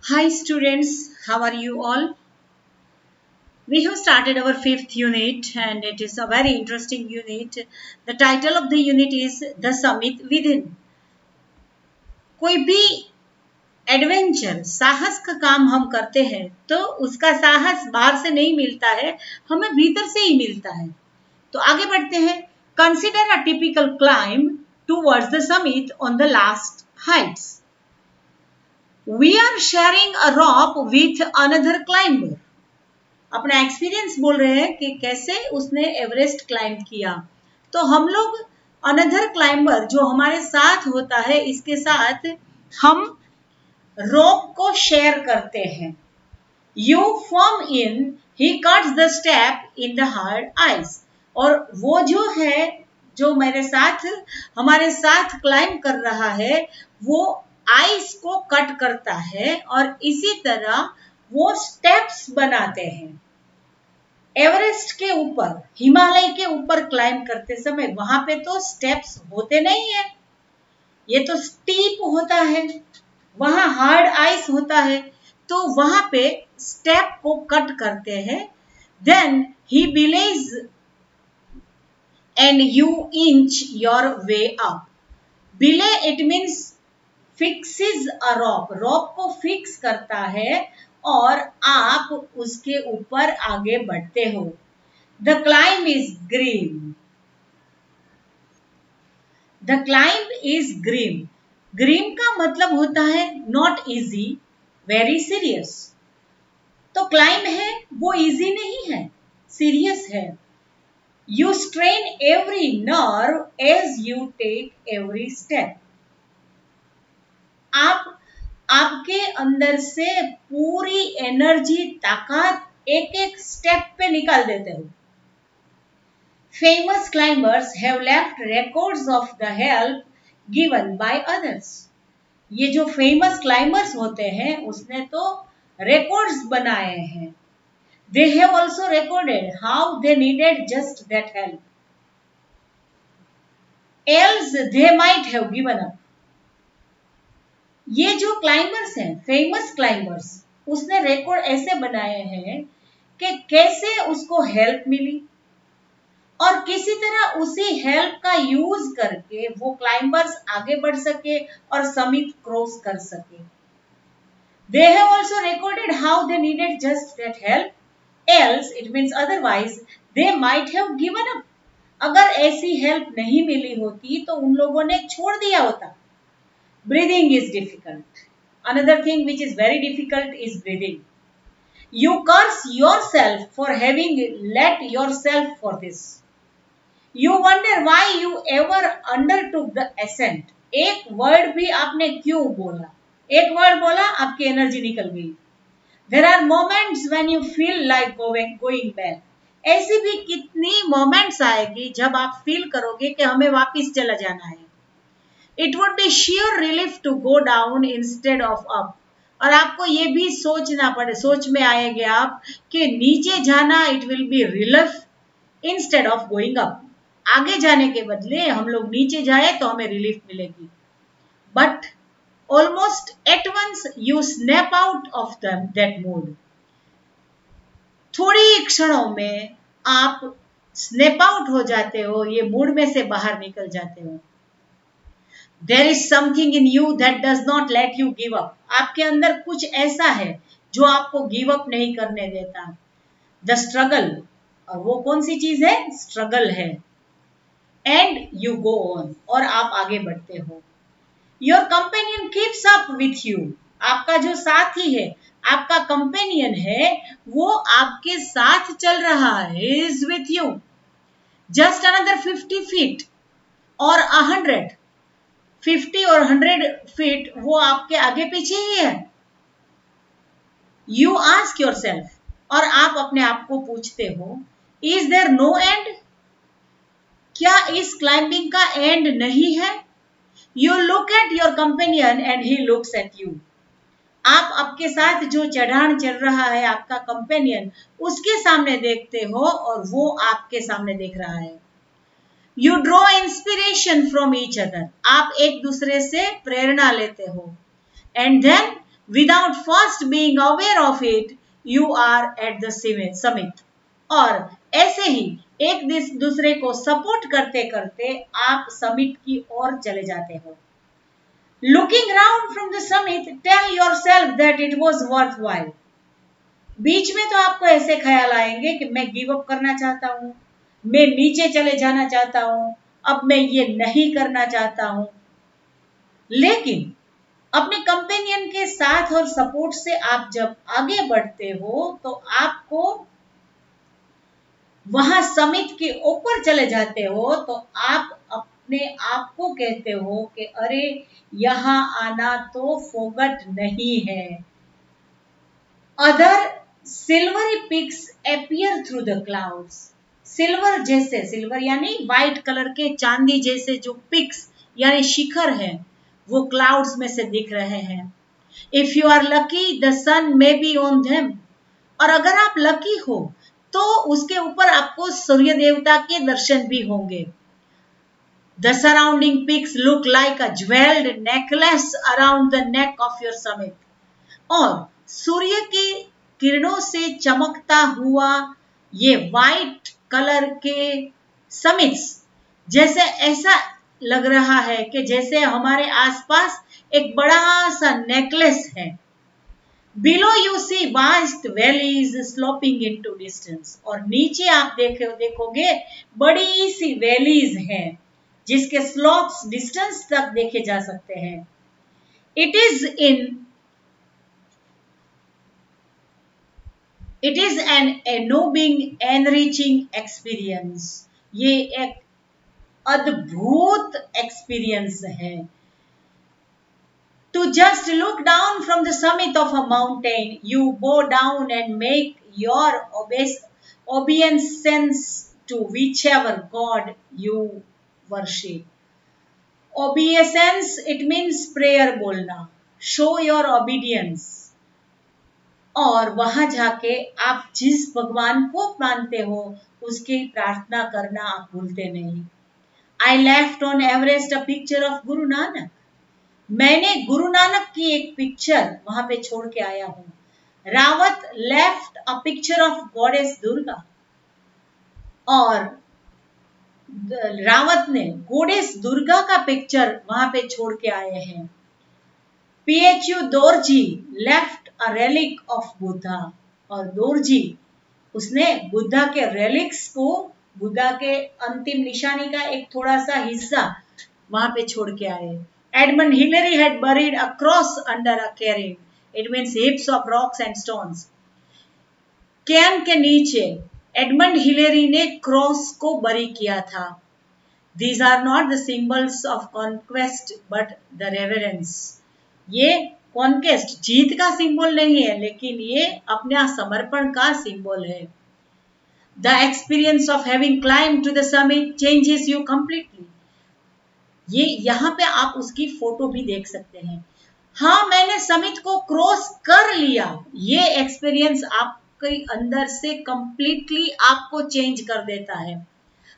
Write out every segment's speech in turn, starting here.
Hi students, how are you all? We have started our 5th unit and it is a very interesting unit. The title of the unit is The Summit Within. कोई भी adventure साहस का काम हम करते हैं तो उसका साहस बाहर से नहीं मिलता है, हमें भीतर से ही मिलता है। तो आगे बढ़ते हैं। Consider a typical climb towards the summit on the last Heights. We are sharing a rope with another climber. अपना एक्सपीरियंस बोल रहे हैं कि कैसे उसने एवरेस्ट क्लाइंब किया। तो हम लोग अनदर क्लाइंबर जो हमारे साथ होता है, इसके साथ हम रोप को शेयर करते हैं। You form in he cuts the step in the hard ice. और वो जो है, जो मेरे साथ हमारे साथ क्लाइंब कर रहा है, वो आइस को कट करता है और इसी तरह वो स्टेप्स बनाते हैं। एवरेस्ट के ऊपर, हिमालय के ऊपर क्लाइंब करते समय वहां पे तो स्टेप्स होते नहीं है, ये तो स्टीप होता है, वहां हार्ड आइस होता है, तो वहां पे स्टेप को कट करते हैं। Then he believes and you inch your way up. Belay it means fixes a rope, rope को फिक्स करता है और आप उसके ऊपर आगे बढ़ते हो। The climb is green. The climb is green. Green का मतलब होता है नॉट इजी, वेरी सीरियस। तो क्लाइंब है वो इजी नहीं है, सीरियस है। You strain every nerve as you take every step. आप आपके अंदर से पूरी एनर्जी, ताकत एक एक स्टेप पे निकाल देते हो। Famous climbers have left records of the help given by others. ये जो फेमस क्लाइंबर्स होते हैं उसने तो रिकॉर्ड्स बनाए हैं। They have also recorded how they needed just that help. Else they might have given up. ये जो क्लाइंबर्स हैं, फेमस क्लाइंबर्स, उसने रिकॉर्ड ऐसे बनाए हैं कि कैसे उसको हेल्प मिली और किसी तरह उसी हेल्प का यूज करके वो क्लाइंबर्स आगे बढ़ सके और समिट क्रॉस कर सके। They have also recorded how they needed just that help. Else it means otherwise they might have given up. अगर ऐसी हेल्प नहीं मिली होती तो उन लोगों ने छोड़ दिया होता। Breathing is difficult. Another thing which is very difficult is breathing. You curse yourself for having let yourself for this. You wonder why you ever undertook the ascent. एक वर्ड भी आपने क्यों बोला? एक वर्ड बोला, आपकी एनर्जी निकल गई। There are moments when you feel like going back. ऐसी भी कितनी मोमेंट्स आएगी जब आप फील करोगे कि हमें वापस चला जाना है। It would be sheer relief to go down instead of up. और आपको ये भी सोच में आएंगे आप कि नीचे जाना, it will be relief instead of going up. आगे जाने के बदले हम लोग नीचे जाए तो हमें रिलीफ मिलेगी। But almost at once you snap out of that mood. थोड़ी क्षणों में आप स्नैप आउट हो जाते हो, ये मूड में से बाहर निकल जाते हो। There is something in you that does not let you give up. आपके अंदर कुछ ऐसा है जो आपको गिव अप नहीं करने देता। The struggle, और वो कौन सी चीज है? स्ट्रगल है। And you go on, और आप आगे बढ़ते हो। Your companion keeps up with you. आपका जो साथी है, आपका कंपेनियन है, वो आपके साथ चल रहा है, is with you. Just another 50 feet और 100, 50 और 100 फीट वो आपके आगे पीछे ही है। You ask yourself, और आप अपने आप को पूछते हो, Is there no end? क्या इस क्लाइंबिंग का एंड नहीं है? You look at your companion and he looks at you. आप आपके साथ जो चढ़ान चल रहा है, आपका कंपेनियन, उसके सामने देखते हो और वो आपके सामने देख रहा है। You draw inspiration from each other. आप एक दूसरे से प्रेरणा लेते हो। And then Without first being aware of it, you are at the summit. और ऐसे ही एक दूसरे को सपोर्ट करते करते आप समिट की ओर चले जाते हो. Looking round from the summit, tell yourself that it was worthwhile. बीच में तो आपको ऐसे ख्याल आएंगे कि मैं गिव अप करना चाहता हूं, मैं नीचे चले जाना चाहता हूं, अब मैं ये नहीं करना चाहता हूं. लेकिन अपने कंपेनियन के साथ और सपोर्ट से आप जब आगे बढ़ते हो तो आपको वहां समिट के ऊपर चले जाते हो तो आप अपने आप को कहते हो कि अरे यहां आना तो फोकट नहीं है. Other silvery peaks appear through the clouds. Silver जैसे, सिल्वर यानी व्हाइट कलर के चांदी जैसे जो पिक्स यानी शिखर है वो क्लाउड्स में से दिख रहे हैं. If you are lucky the sun may be on them. और अगर आप लकी हो तो उसके ऊपर आपको सूर्य देवता के दर्शन भी होंगे. The surrounding peaks look like a jewelled necklace around the neck of your summit. और सूर्य की किरणों से चमकता हुआ ये व्हाइट कलर के समिट्स जैसे ऐसा लग रहा है कि जैसे हमारे आसपास एक बड़ा सा नेकलेस है. Below you see vast valleys sloping into distance. और नीचे आप देखोगे बड़ी सी वैलीज हैं जिसके स्लोप्स डिस्टेंस तक देखे जा सकते हैं. It is an ennobling enriching experience. ये एक अद्भुत एक्सपीरियंस है. To just look down from the summit of a mountain, you bow down and make your obeisance to whichever god you worship. Obeisance, it means prayer बोलना. Show your obedience. और वहां जाके आप जिस भगवान को मानते हो उसकी प्रार्थना करना आप भूलते नहीं. I left on Everest a picture of Guru Nanak. मैंने गुरु नानक की एक पिक्चर वहां पे छोड़ के आया हूं. Rawat left a picture of goddess Durga. और रावत ने गॉडेस दुर्गा का पिक्चर वहां पे छोड़ के आए हैं. PHU Dorji left a relic of Buddha. और दोरजी उसने बुद्धा के रेलिक्स को, बुद्धा के अंतिम निशानी का एक थोड़ा सा हिस्सा वहां पे छोड़ के आए. Edmund Hillary had buried a cross under a cairn. It means heaps of rocks and stones. Can के नीचे एडमंड हिलेरी ने क्रॉस को बरी किया था. These are not the symbols of conquest but the reverence. ये कॉन्केस्ट जीत का symbol नहीं है लेकिन ये अपने समर्पण का सिंबल है. The experience of having climbed to the summit changes you completely. ये यहाँ पे आप उसकी फोटो भी देख सकते हैं. हाँ, मैंने समिट को क्रॉस कर लिया. ये एक्सपीरियंस आपके अंदर से कंप्लीटली आपको चेंज कर देता है.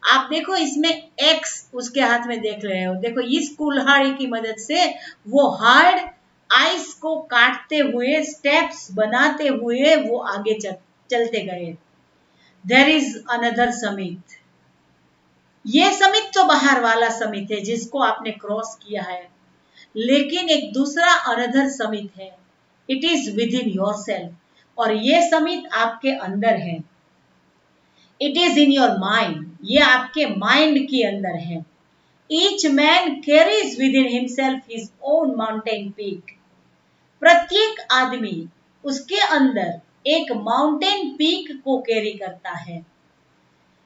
आप देखो इसमें एक्स उसके हाथ में देख रहे हो. देखो इस कुल्हाड़ी की मदद से वो हार्ड आइस को काटते हुए, स्टेप्स बनाते हुए वो आगे चलते गए. There is another summit. ये समिट तो बाहर वाला समिट है जिसको आपने क्रॉस किया है, लेकिन एक दूसरा अनदर समिट है. It is with in your self. और ये समिट आपके अंदर है. It is in your mind. ये आपके माइंड के अंदर है. Each man carries with in himself his own mountain peak. प्रत्येक आदमी उसके अंदर एक माउंटेन पीक को कैरी करता है.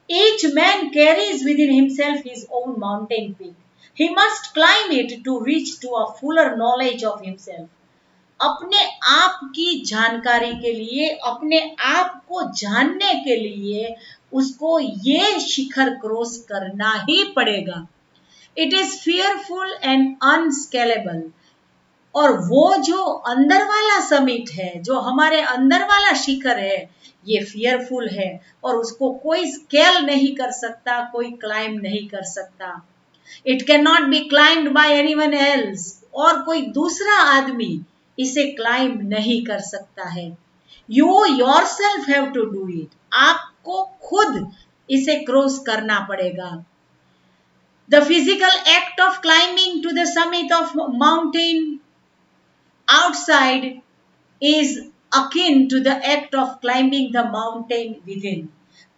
Each man carries within himself his own mountain peak. He must climb it to reach to a fuller knowledge of himself. अपने आप की जानकारी के लिए, अपने आप को जानने के लिए उसको ये शिखर क्रॉस करना ही पड़ेगा. It is fearful and unscalable. और वो जो अंदर वाला समिट है, जो हमारे अंदर वाला शिखर है, ये फियरफुल है और उसको कोई स्केल नहीं कर सकता, कोई क्लाइंब नहीं कर सकता. It can not be climbed bye anyone else. और कोई दूसरा आदमी इसे क्लाइम नहीं कर सकता है। You yourself have to do it, आपको खुद इसे क्रॉस करना पड़ेगा। The physical act of climbing to the summit of mountain outside is akin to the act of climbing the mountain within.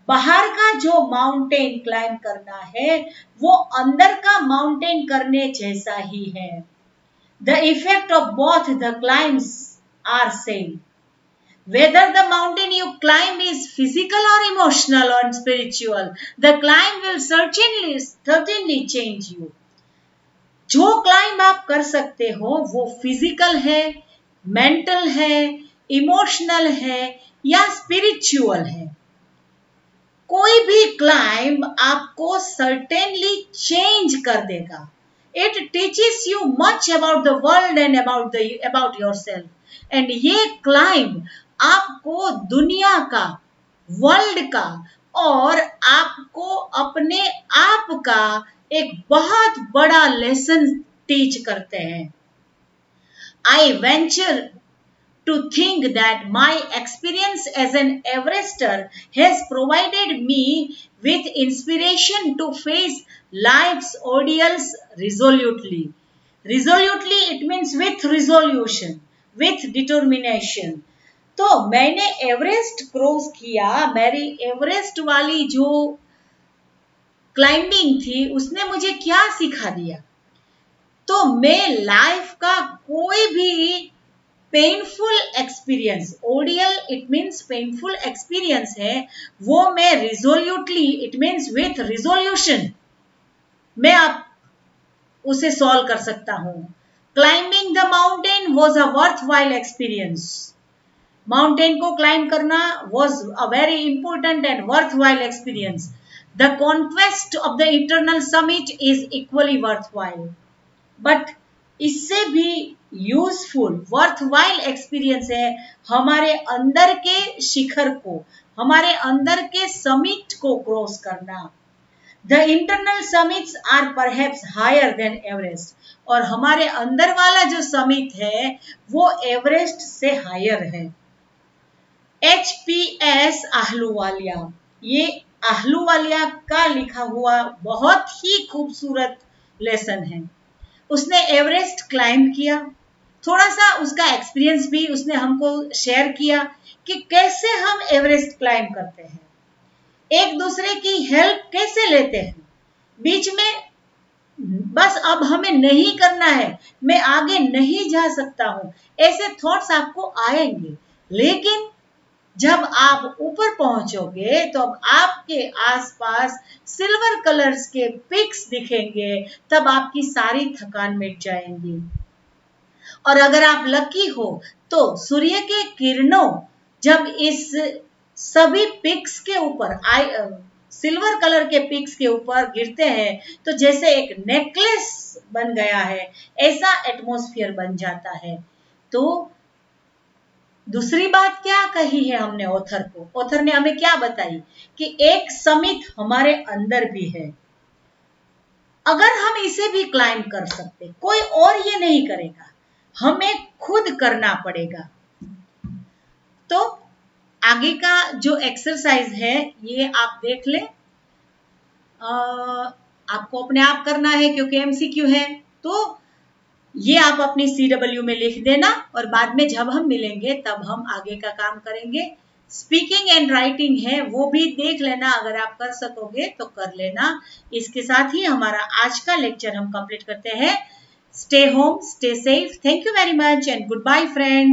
बाहर का जो माउंटेन क्लाइम करना है वो अंदर का माउंटेन करने जैसा ही है। The effect of both the climbs are same. Whether the mountain you climb is physical or emotional or spiritual, the climb will certainly change you. जो क्लाइंब आप कर सकते हो वो फिजिकल है, मेंटल है, इमोशनल है या स्पिरिचुअल है। कोई भी क्लाइंब आपको सर्टेनली चेंज कर देगा। It teaches you much about the world and about yourself, and ये क्लाइंब आपको दुनिया का, वर्ल्ड का और आपको अपने आप का एक बहुत बड़ा लेसन टीच करते हैं। आई venture to think that my experience as an Everester has provided me with inspiration to face life's ordeals resolutely. Resolutely it means with resolution, with determination. तो मैंने एवरेस्ट क्रॉस किया, मेरी एवरेस्ट वाली जो climbing थी उसने मुझे क्या सिखा दिया। तो मैं लाइफ का कोई भी painful experience, ओडियल it means painful experience है, वो मैं रिजोल्यूटली इट मीन्स विथ रिजोल्यूशन मैं आप उसे सॉल्व कर सकता हूं। Climbing the mountain was a worth while experience. Mountain को क्लाइंब करना was a very important and worth while experience. The conquest of the eternal summit is equally worth while, but इससे भी यूजफुल वर्थवाइल एक्सपीरियंस है हमारे अंदर के शिखर को, हमारे अंदर के समिट को क्रॉस करना। The internal summits are perhaps higher than Everest, और हमारे अंदर वाला जो समिट है वो एवरेस्ट से हायर है। HPS आहलूवालिया, ये आहलूवालिया का लिखा हुआ बहुत ही खूबसूरत लेसन है। उसने एवरेस्ट क्लाइंब किया, थोड़ा सा उसका एक्सपीरियंस भी उसने हमको शेयर किया कि कैसे हम एवरेस्ट क्लाइंब करते हैं, एक दूसरे की हेल्प कैसे लेते हैं, बीच में बस अब हमें नहीं करना है, मैं आगे नहीं जा सकता हूं, ऐसे थॉट्स आपको आएंगे। लेकिन जब आप ऊपर पहुंचोगे तो अब आपके आसपास सिल्वर कलर्स के पिक्स दिखेंगे, तब आपकी सारी थकान मिट जाएंगी। और अगर आप लकी हो तो सूर्य के किरणों जब इस सभी पिक्स के ऊपर सिल्वर कलर के पिक्स के ऊपर गिरते हैं तो जैसे एक नेकलेस बन गया है, ऐसा एटमॉस्फेयर बन जाता है। तो दूसरी बात क्या कही है हमने ऑथर को, ऑथर ने हमें क्या बताई कि एक समिट हमारे अंदर भी है, अगर हम इसे भी क्लाइंब कर सकते, कोई और ये नहीं करेगा, हमें खुद करना पड़ेगा। तो आगे का जो एक्सरसाइज है ये आप देख लें, आपको अपने आप करना है क्योंकि एमसीक्यू है, तो ये आप अपनी CW में लिख देना और बाद में जब हम मिलेंगे तब हम आगे का काम करेंगे। स्पीकिंग एंड राइटिंग है वो भी देख लेना, अगर आप कर सकोगे तो कर लेना। इसके साथ ही हमारा आज का लेक्चर हम कंप्लीट करते हैं। Stay home, stay safe, thank you very much and good bye friends.